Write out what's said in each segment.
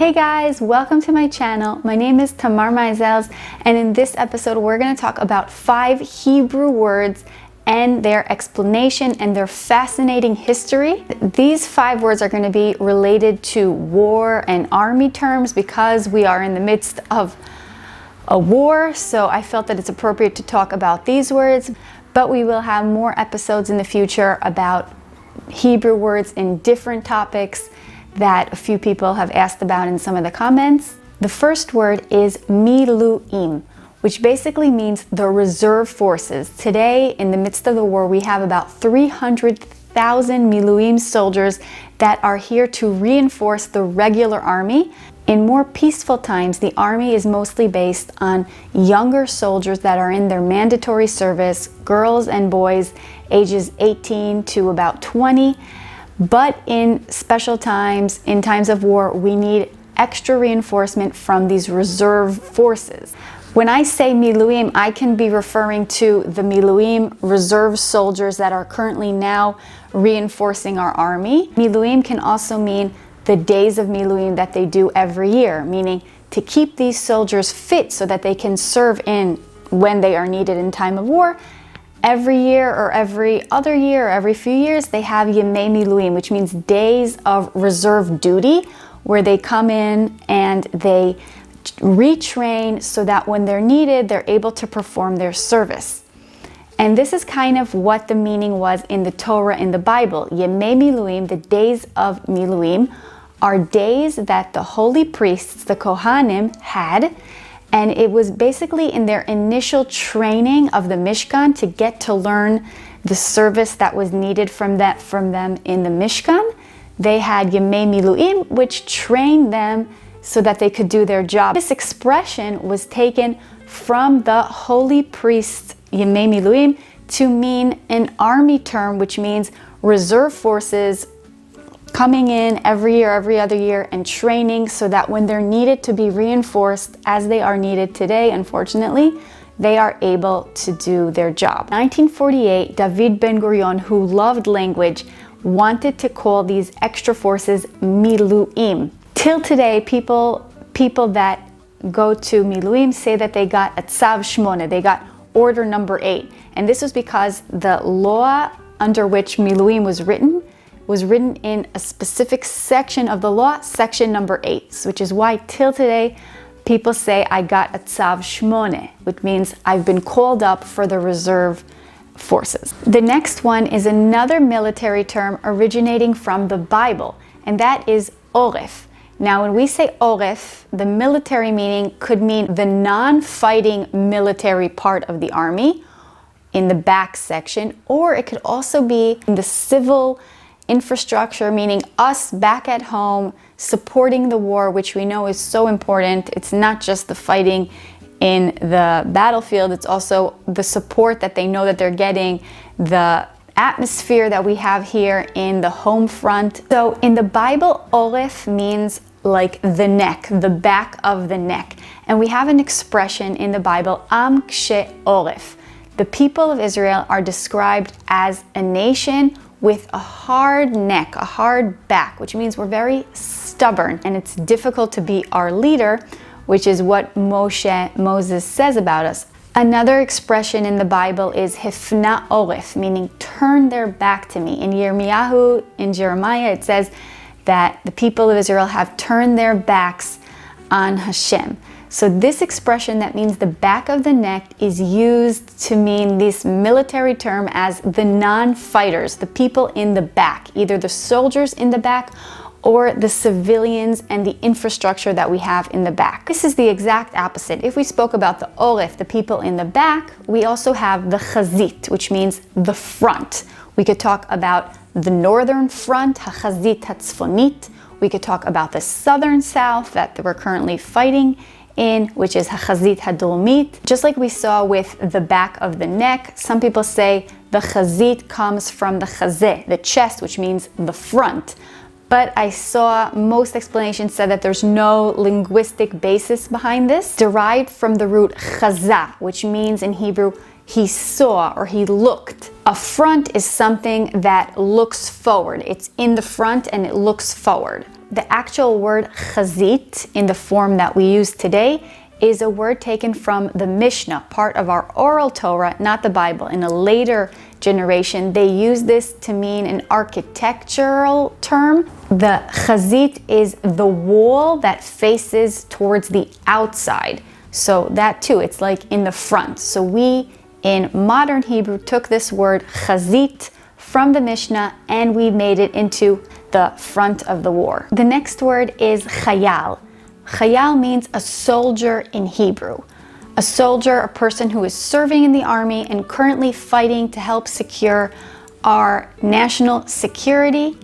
Hey guys, welcome to my channel. My name is Tamar, and in this episode we're going to talk about 5 Hebrew words and their explanation and their fascinating history. These 5 words are going to be related to war and army terms because we are in the midst of a war, so I felt that it's appropriate to talk about these words, but we will have more episodes in the future about Hebrew words in different topics that a few people have asked about in some of the comments. The first word is Miluim, which basically means the reserve forces. Today, in the midst of the war, we have about 300,000 Miluim soldiers that are here to reinforce the regular army. In more peaceful times, the army is mostly based on younger soldiers that are in their mandatory service, girls and boys ages 18 to about 20. But in special times, in times of war, we need extra reinforcement from these reserve forces. When I say Miluim, I can be referring to the Miluim reserve soldiers that are currently now reinforcing our army. Miluim can also mean the days of Miluim that they do every year, meaning to keep these soldiers fit so that they can serve in when they are needed in time of war. Every year or every other year or every few years, they have Yemei Miluim, which means days of reserve duty, where they come in and they retrain so that when they're needed, they're able to perform their service. And this is kind of what the meaning was in the Torah, in the Bible. Yemei Miluim, the days of Miluim, are days that the holy priests, the Kohanim, had. And it was basically in their initial training of the Mishkan to get to learn the service that was needed from them in the Mishkan. They had Yemei Miluim, which trained them so that they could do their job. This expression was taken from the holy priests, Yemei Miluim, to mean an army term, which means reserve forces coming in every year, every other year, and training so that when they're needed to be reinforced, as they are needed today, unfortunately, they are able to do their job. 1948, David Ben-Gurion, who loved language, wanted to call these extra forces Miluim. Till today, people that go to Miluim say that they got a Tzav Shmona, they got order number 8. And this was because the law under which Miluim was written in a specific section of the law, section number 8, which is why till today people say I got a Tzav Shmone, which means I've been called up for the reserve forces. The next one is another military term originating from the Bible, and that is Oref. Now, when we say Oref, the military meaning could mean the non-fighting military part of the army in the back section, or it could also be in the civil infrastructure, meaning us back at home supporting the war, which we know is so important. It's not just the fighting in the battlefield, it's also the support that they know that they're getting, the atmosphere that we have here in the home front. So in the Bible, Oref means like the neck, the back of the neck. And we have an expression in the Bible, Am Kshe Oref. The people of Israel are described as a nation with a hard neck, a hard back, which means we're very stubborn and it's difficult to be our leader, which is what Moses says about us. Another expression in the Bible is Hefna Oref, meaning turn their back to me. In Yirmiyahu, in Jeremiah, it says that the people of Israel have turned their backs on Hashem. So this expression that means the back of the neck is used to mean this military term as the non-fighters, the people in the back, either the soldiers in the back or the civilians and the infrastructure that we have in the back. This is the exact opposite. If we spoke about the Oref, the people in the back, we also have the Chazit, which means the front. We could talk about the northern front, HaChazit HaTzfonit. We could talk about the southern south that we're currently fighting in, which is HaChazit HaDromit. Just like we saw with the back of the neck, some people say the Chazit comes from the Chazeh, the chest, which means the front. But I saw most explanations said that there's no linguistic basis behind this. Derived from the root Chazah, which means in Hebrew, he saw or he looked. A front is something that looks forward. It's in the front and it looks forward. the actual word Chazit in the form that we use today is a word taken from the Mishnah, part of our oral Torah, not the Bible. In a later generation, they use this to mean an architectural term. The Chazit is the wall that faces towards the outside. So that too, it's like in the front. So we, in modern Hebrew, took this word Chazit from the Mishnah and we made it into the front of the war. The next word is Chayal. Chayal means a soldier in Hebrew. A soldier, a person who is serving in the army and currently fighting to help secure our national security.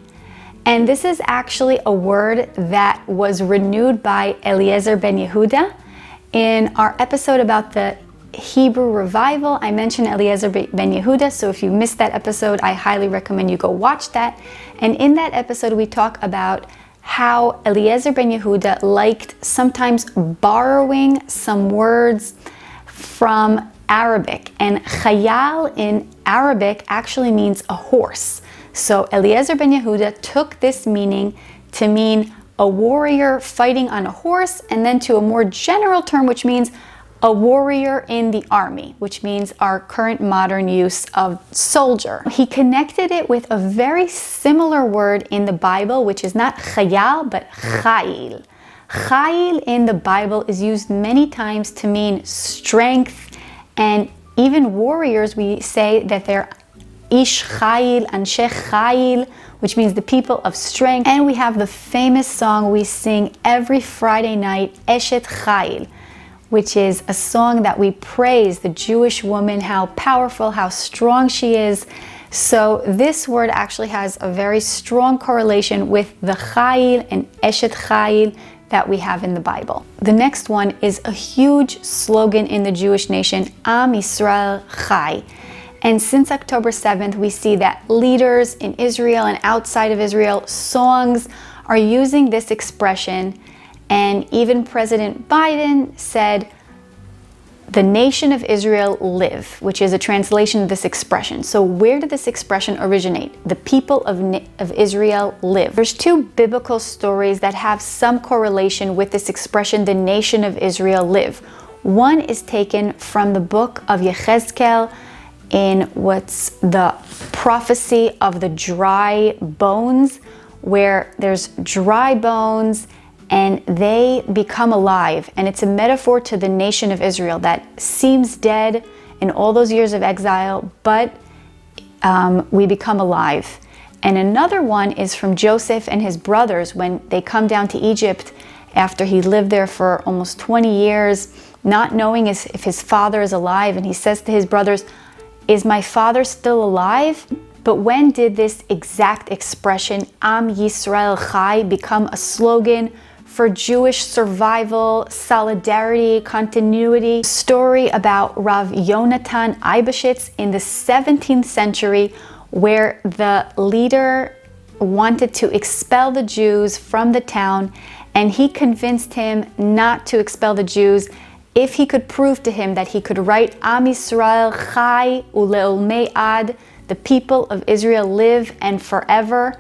And this is actually a word that was renewed by Eliezer ben Yehuda. In our episode about the Hebrew revival, I mentioned Eliezer ben Yehuda, so if you missed that episode, I highly recommend you go watch that. And in that episode, we talk about how Eliezer ben Yehuda liked sometimes borrowing some words from Arabic. And Chayal in Arabic actually means a horse. So Eliezer ben Yehuda took this meaning to mean a warrior fighting on a horse, and then to a more general term, which means a warrior in the army, which means our current modern use of soldier. He connected it with a very similar word in the Bible, which is not chayal, but chayil. Chayil in the Bible is used many times to mean strength, and even warriors, we say that they're ish chayil, anshe chayil, which means the people of strength. And we have the famous song we sing every Friday night, Eshet Chayil, which is a song that we praise the Jewish woman, how powerful, how strong she is. So this word actually has a very strong correlation with the Chayil and Eshet Chayil that we have in the Bible. The next one is a huge slogan in the Jewish nation, Am Yisrael Chai. And since October 7th, we see that leaders in Israel and outside of Israel, songs are using this expression. And even President Biden said, the nation of Israel live, which is a translation of this expression. So where did this expression originate? The people of Israel live. There's two biblical stories that have some correlation with this expression, the nation of Israel live. One is taken from the book of Yechezkel, in what's the prophecy of the dry bones, where there's dry bones and they become alive. And it's a metaphor to the nation of Israel that seems dead in all those years of exile, but we become alive. And another one is from Joseph and his brothers when they come down to Egypt after he lived there for almost 20 years, not knowing if his father is alive. And he says to his brothers, "Is my father still alive?" But when did this exact expression, Am Yisrael Chai, become a slogan for Jewish survival, solidarity, continuity? Story about Rav Yonatan Eibeshitz in the 17th century, where the leader wanted to expel the Jews from the town, and he convinced him not to expel the Jews if he could prove to him that he could write Am Yisrael Chai Uleolmei Ad, the people of Israel live and forever,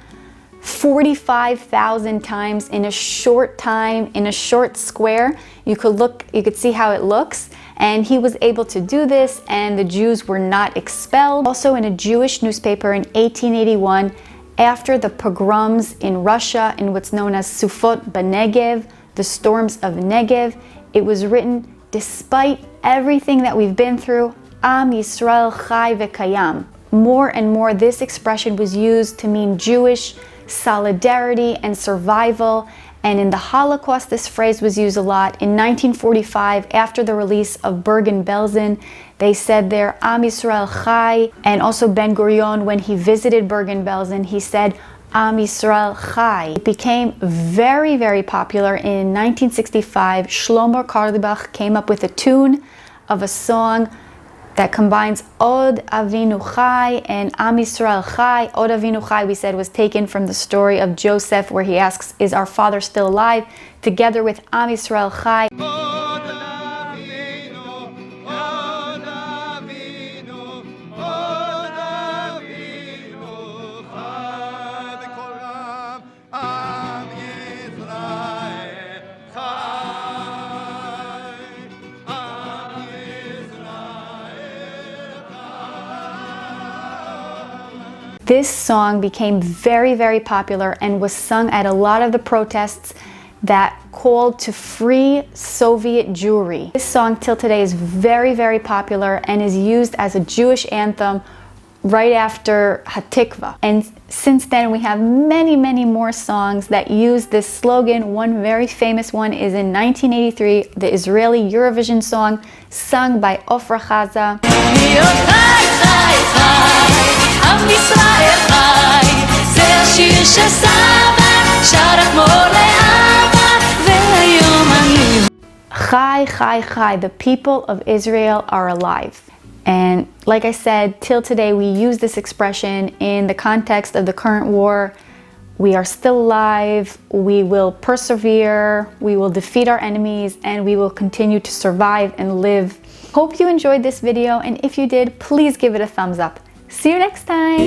45,000 times in a short time, in a short square. You could see how it looks. And he was able to do this, and the Jews were not expelled. Also in a Jewish newspaper in 1881, after the pogroms in Russia, in what's known as Sufot B'Negev, the storms of Negev, it was written, despite everything that we've been through, Am Yisrael Chai V'Kayam. More and more, this expression was used to mean Jewish solidarity and survival. And in the Holocaust, this phrase was used a lot. In 1945, after the release of Bergen-Belsen, they said there, Am Yisrael Chai. And also Ben Gurion, when he visited Bergen-Belsen, he said, Am Yisrael Chai. It became very, very popular. In 1965, Shlomo Carlebach came up with a tune of a song that combines Od Avinu Chai and Am Yisrael Chai. Od Avinu Chai, we said, was taken from the story of Joseph, where he asks, is our father still alive? Together with Am Yisrael Chai. This song became very, very popular and was sung at a lot of the protests that called to free Soviet Jewry. This song till today is very, very popular and is used as a Jewish anthem right after Hatikva. And since then we have many, many more songs that use this slogan. One very famous one is in 1983, the Israeli Eurovision song sung by Oref. Chai, chai, chai, the people of Israel are alive. And like I said, till today we use this expression in the context of the current war. We are still alive, we will persevere, we will defeat our enemies, and we will continue to survive and live. Hope you enjoyed this video, and if you did, please give it a thumbs up. See you next time!